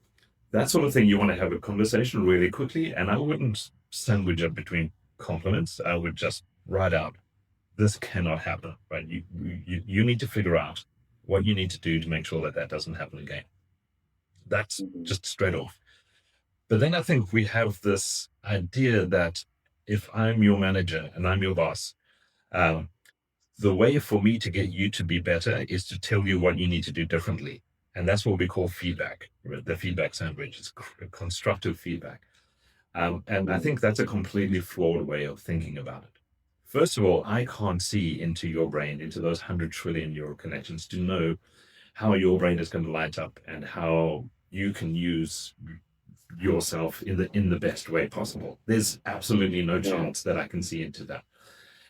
that sort of thing, you want to have a conversation really quickly. And I wouldn't sandwich it between compliments. I would just write out, this cannot happen, right? You need to figure out what you need to do to make sure that that doesn't happen again. That's just straight off. But then I think we have this idea that if I'm your manager and I'm your boss, um, the way for me to get you to be better is to tell you what you need to do differently. And that's what we call feedback, right? The feedback sandwich. It's constructive feedback. And I think that's a completely flawed way of thinking about it. First of all, I can't see into your brain, into those 100 trillion neural connections to know how your brain is going to light up and how you can use yourself in the best way possible. There's absolutely no chance that I can see into that.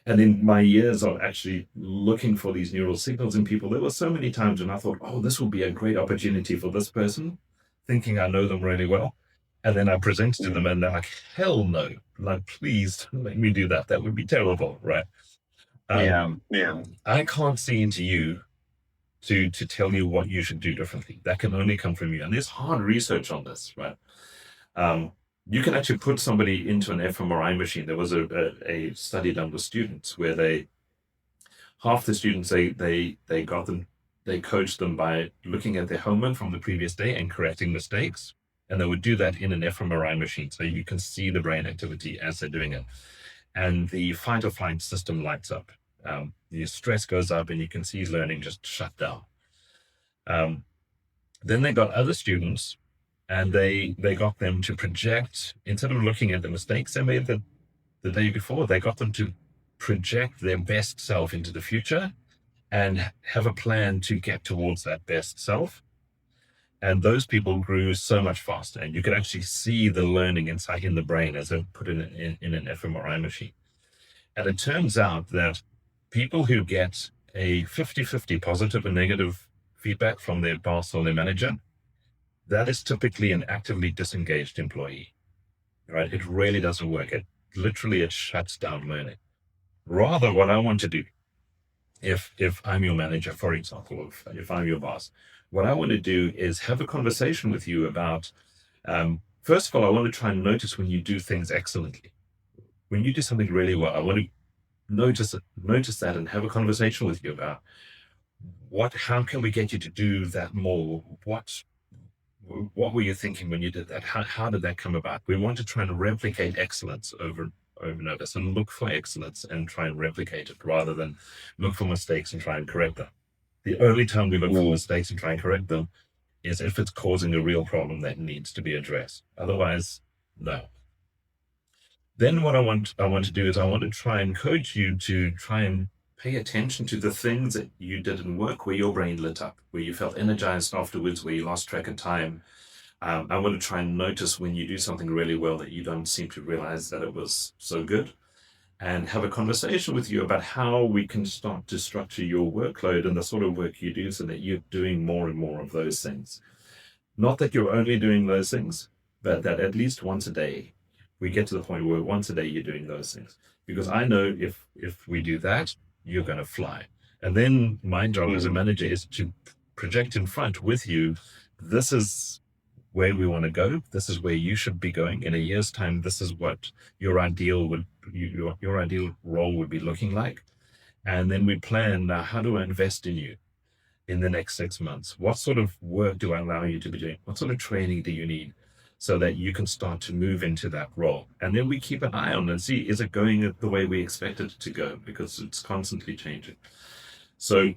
And in my years of actually looking for these neural signals in people, there were so many times when I thought, oh, this will be a great opportunity for this person, thinking I know them really well. And then I present to them and they're like, hell no. Like, please don't let me do that. That would be terrible, right? Yeah. I can't see into you to tell you what you should do differently. That can only come from you. And there's hard research on this, right? You can actually put somebody into an fMRI machine. There was a study done with students where half the students they coached them by looking at their homework from the previous day and correcting mistakes. And they would do that in an fMRI machine. So you can see the brain activity as they're doing it. And the fight or flight system lights up. Your stress goes up and you can see learning just shut down. Then they got other students and they got them to project, instead of looking at the mistakes they made the day before, they got them to project their best self into the future and have a plan to get towards that best self. And those people grew so much faster. And you could actually see the learning inside in the brain as they put it in an fMRI machine. And it turns out that people who get a 50-50 positive and negative feedback from their boss or their manager, that is typically an actively disengaged employee, right? It really doesn't work. It shuts down learning. Rather, what I want to do, if I'm your manager, for example, if I'm your boss, what I want to do is have a conversation with you about, first of all, I want to try and notice when you do things excellently. When you do something really well, I want to notice that and have a conversation with you about how can we get you to do that more? What were you thinking when you did that? How did that come about? We want to try and replicate excellence over and over. So look for excellence and try and replicate it rather than look for mistakes and try and correct them. The only time we look for mistakes and try and correct them is if it's causing a real problem that needs to be addressed. Otherwise, no. Then what I want to do is I want to try and coach you to try and pay attention to the things that you didn't work, where your brain lit up, where you felt energized afterwards, where you lost track of time. I want to try and notice when you do something really well that you don't seem to realize that it was so good, and have a conversation with you about how we can start to structure your workload and the sort of work you do so that you're doing more and more of those things. Not that you're only doing those things, but that at least once a day, we get to the point where once a day you're doing those things. Because I know if we do that, you're going to fly. And then my job as a manager is to project in front with you, this is where we want to go. This is where you should be going in a year's time. This is what your ideal role would be looking like. And then we plan, now how do I invest in you in the next 6 months? What sort of work do I allow you to be doing? What sort of training do you need so that you can start to move into that role? And then we keep an eye on and see, is it going the way we expect it to go? Because it's constantly changing. So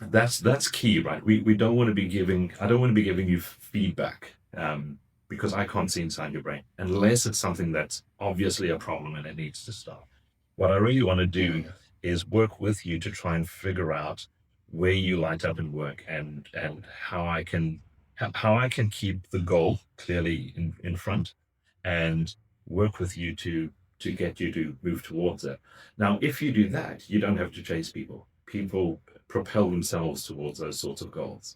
that's key, right? We don't want to be giving, I don't want to be giving you feedback because I can't see inside your brain unless it's something that's obviously a problem and it needs to stop. What I really want to do is work with you to try and figure out where you light up in work and how I can keep the goal clearly in front and work with you to get you to move towards it. Now, if you do that, you don't have to chase people. People propel themselves towards those sorts of goals.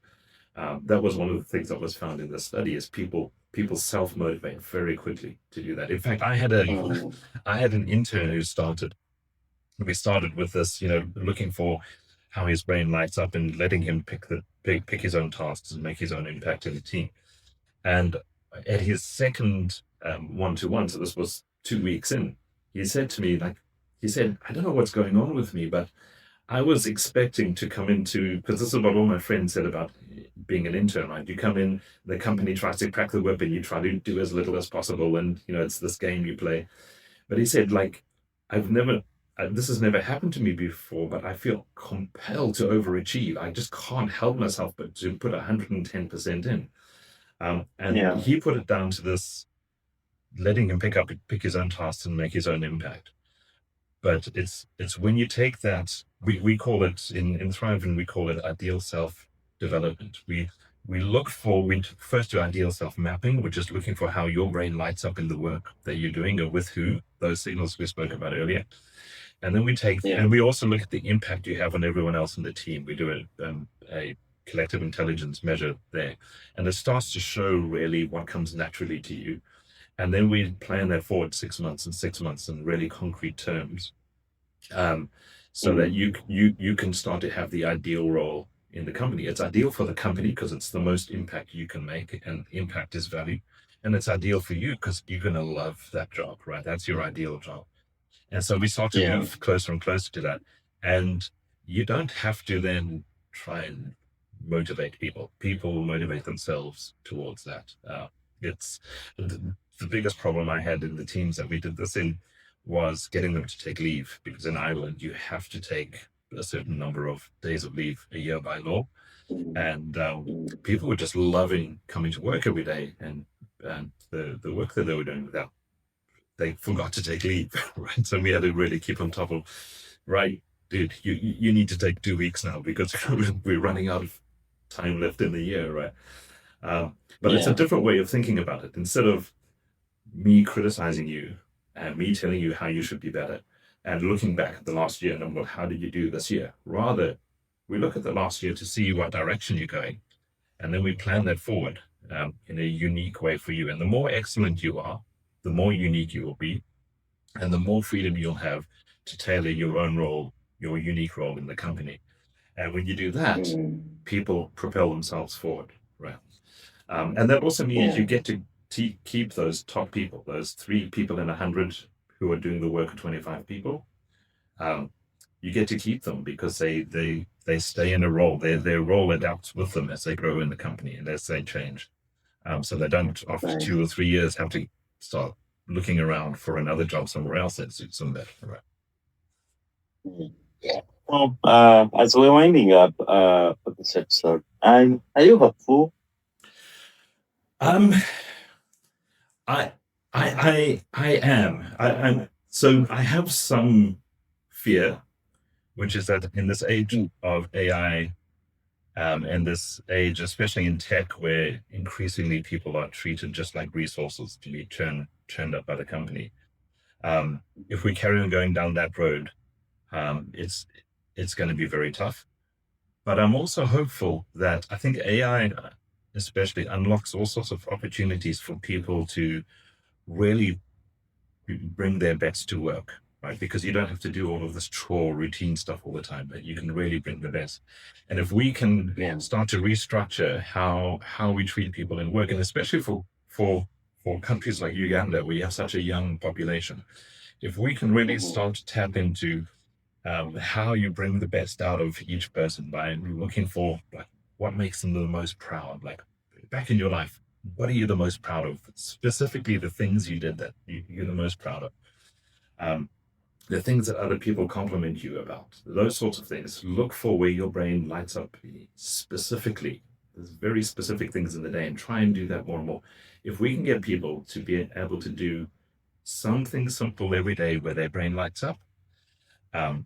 That was one of the things that was found in the study is people self-motivate very quickly to do that. In fact, I had an intern who started. We started with this, looking for how his brain lights up and letting him pick his own tasks and make his own impact in the team. And at his second one-to-one, so this was 2 weeks in, he said to me, I don't know what's going on with me, but I was expecting to come into, because this is what all my friends said about being an intern, right? You come in, the company tries to crack the whip and you try to do as little as possible. And, it's this game you play. But he said, this has never happened to me before, but I feel compelled to overachieve. I just can't help myself but to put 110% in. And he put it down to this, letting him pick his own tasks and make his own impact. But it's when you take that, we call it in Thrive, and we call it ideal self development. We first do ideal self mapping, which is looking for how your brain lights up in the work that you're doing or with who, those signals we spoke about earlier. And then and we also look at the impact you have on everyone else in the team. We do a collective intelligence measure there, and it starts to show really what comes naturally to you. And then we plan that forward 6 months and 6 months in really concrete terms, so that you can start to have the ideal role in the company. It's ideal for the company because it's the most impact you can make, and impact is value. And it's ideal for you because you're going to love that job, right? That's your ideal job. And so we start to move closer and closer to that. And you don't have to then try and motivate people. People motivate themselves towards that. It's the biggest problem I had in the teams that we did this in was getting them to take leave, because in Ireland you have to take a certain number of days of leave a year by law. And people were just loving coming to work every day, and the work that they were doing without, they forgot to take leave, right? So we had to really keep on top of, right, dude, you need to take 2 weeks now because we're running out of time left in the year, right? But it's a different way of thinking about it. Instead of me criticizing you and me telling you how you should be better and looking back at the last year and, well, how did you do this year? Rather, we look at the last year to see what direction you're going, and then we plan that forward in a unique way for you. And the more excellent you are, the more unique you will be, and the more freedom you'll have to tailor your own role, your unique role in the company. And when you do that, people propel themselves forward, right? And that also means you get to keep those top people, those 3 people in 100 who are doing the work of 25 people. Um, you get to keep them because they stay in a role. Their role adapts with them as they grow in the company and as they change. So they don't, after 2 or 3 years, have to start looking around for another job somewhere else that suits them better. Right? Well, as we're winding up for this episode, are you hopeful? Um, I, I am. So I have some fear, which is that in this age of AI, and this age, especially in tech, where increasingly people are treated just like resources to be churned up by the company. If we carry on going down that road, it's going to be very tough. But I'm also hopeful that I think AI, especially, unlocks all sorts of opportunities for people to really bring their best to work, right? Because you don't have to do all of this chore routine stuff all the time, but you can really bring the best. And if we can start to restructure how we treat people in work, and especially for countries like Uganda, where you have such a young population, if we can really start to tap into how you bring the best out of each person by looking for like what makes them the most proud, like back in your life, what are you the most proud of? Specifically, the things you did that you're the most proud of. Um, the things that other people compliment you about, those sorts of things. Look for where your brain lights up specifically. There's very specific things in the day, and try and do that more and more. If we can get people to be able to do something simple every day where their brain lights up,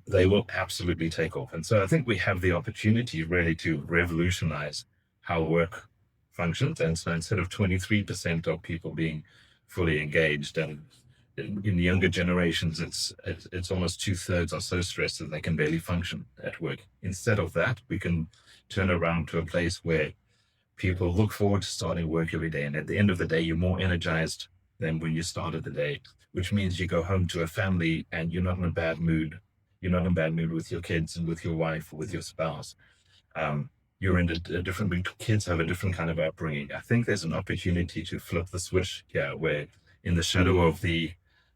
they will absolutely take off. And so I think we have the opportunity really to revolutionize how work functions. And so instead of 23% of people being fully engaged, and in the younger generations, it's almost 2/3 are so stressed that they can barely function at work. Instead of that, we can turn around to a place where people look forward to starting work every day. And at the end of the day, you're more energized than when you started the day, which means you go home to a family and you're not in a bad mood. You're not in a bad mood with your kids and with your wife or with your spouse. You're in a different mood. Kids have a different kind of upbringing. I think there's an opportunity to flip the switch here, where in the shadow of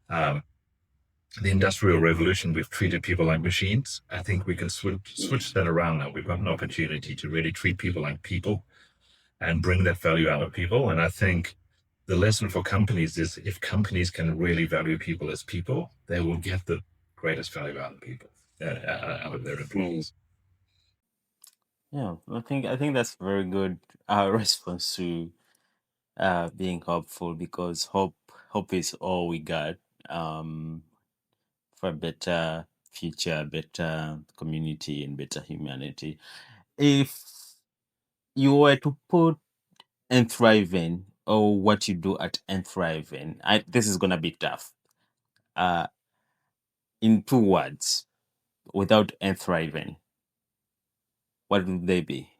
um, the industrial revolution, we've treated people like machines. I think we can switch that around now. We've got an opportunity to really treat people like people and bring that value out of people. And I think the lesson for companies is if companies can really value people as people, they will get the greatest value out of people, out of their employees. Yeah, I think that's a very good response to being hopeful, because hope is all we got um, for a better future, better community, and better humanity. If you were to put Thriving, or what you do at Thriving, this is gonna be tough. Uh, in 2 words, without Thriving, what would they be?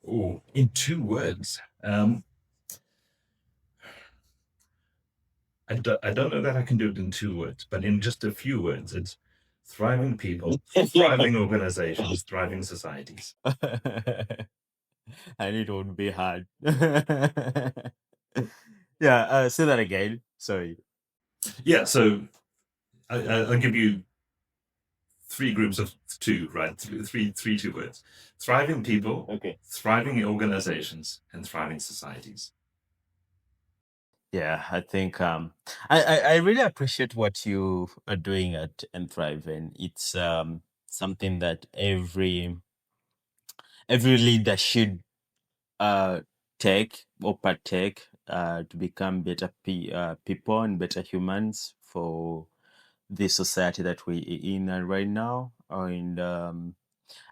Oh, in 2 words. I don't know that I can do it in 2 words, but in just a few words, it's thriving people, thriving organizations, thriving societies. I knew it would be hard. Yeah, say that again. Sorry. Yeah, so I'll give you 3 groups of 2, right? Three 2 words. Thriving people, Okay. thriving organizations, and thriving societies. Yeah, I think I really appreciate what you are doing at Thriving. It's something that every leader should uh take or partake to become better people and better humans for the society that we're in right now. And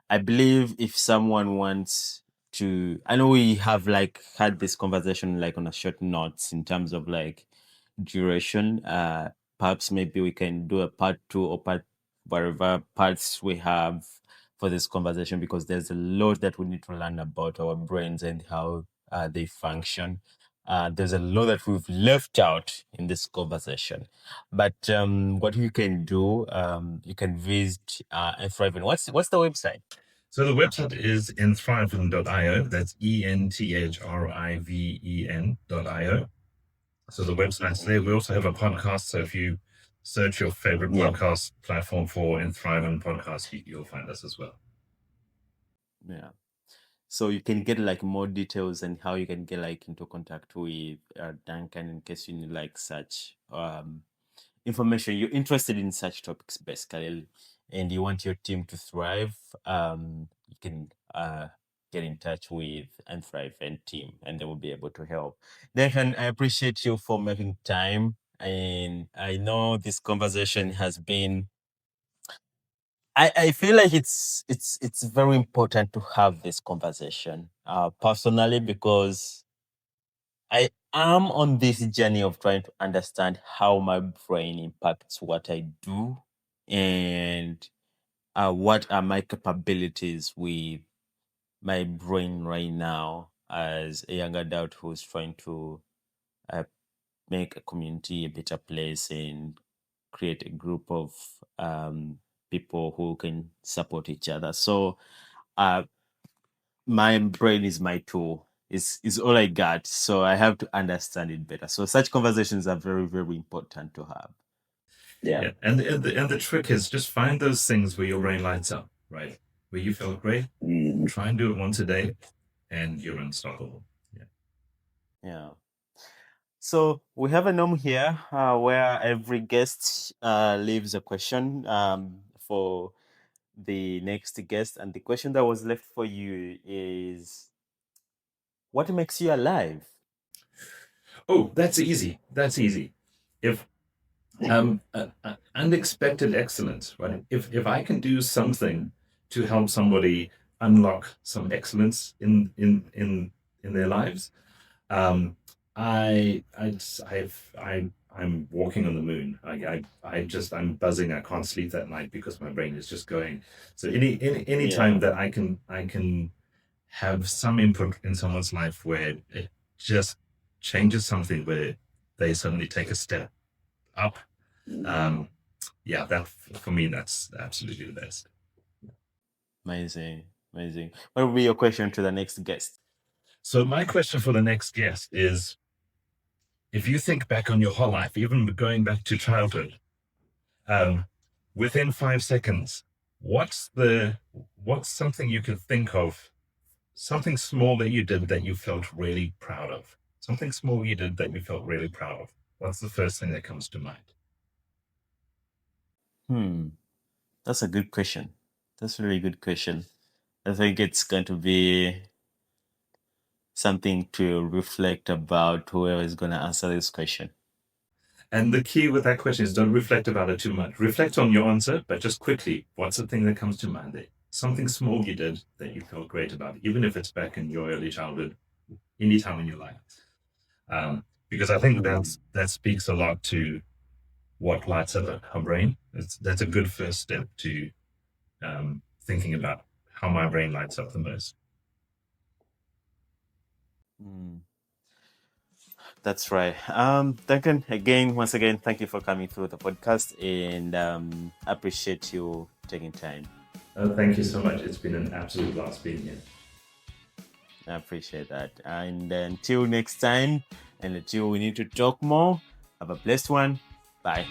I believe if someone wants to, I know we have like had this conversation like on a short notes in terms of like duration. Perhaps maybe we can do a part 2 or part whatever parts we have for this conversation, because there's a lot that we need to learn about our brains and how they function. There's a lot that we've left out in this conversation, but what you can do, you can visit Thriving. What's the website? So the website is enthriven.io. That's enthriven.io. So the website's there. We also have a podcast. So if you search your favorite Yeah. podcast platform for Enthriven podcast, you'll find us as well. Yeah. So you can get like more details and how you can get like into contact with Duncan in case you need like such information. You're interested in such topics basically, and you want your team to thrive. You can get in touch with and Thrive and team, and they will be able to help. Duncan, I appreciate you for making time, and I know this conversation has been. I feel like it's very important to have this conversation personally because I am on this journey of trying to understand how my brain impacts what I do and what are my capabilities with my brain right now as a young adult who's trying to uh, make a community a better place and create a group of people who can support each other. So uh, my brain is my tool. Is all I got. So I have to understand it better. So such conversations are very, very important to have. Yeah. And the trick is just find those things where your brain lights up, right? Where you feel great. Try and do it once a day, and you're unstoppable. Yeah. Yeah. So we have a norm here where every guest leaves a question for the next guest, and the question that was left for you is, what makes you alive? Oh, that's easy. That's easy. If unexpected excellence, right? If I can do something to help somebody unlock some excellence in their lives, um, I'm walking on the moon. I'm buzzing. I can't sleep at night because my brain is just going. So any time Yeah. that I can have some input in someone's life where it just changes something, where they suddenly take a step up, yeah, that for me, that's absolutely the best. Amazing. Amazing. What will be your question to the next guest? So my question for the next guest is, if you think back on your whole life, even going back to childhood, um, within 5 seconds, what's something you can think of, something small that you did that you felt really proud of? Something small you did that you felt really proud of. What's the first thing that comes to mind? Hmm. That's a good question. That's a really good question. I think it's going to be something to reflect about whoever is going to answer this question. And the key with that question is don't reflect about it too much. Reflect on your answer, but just quickly, what's the thing that comes to mind there? Something small you did that you felt great about, even if it's back in your early childhood, any time in your life. Because I think that speaks a lot to what lights up our brain. That's a good first step to thinking about how my brain lights up the most. Hmm. That's right. Duncan, again, once again, thank you for coming through the podcast and appreciate you taking time. Thank you so much. It's been an absolute blast being here. I appreciate that. And until next time, and until we need to talk more, have a blessed one. Bye.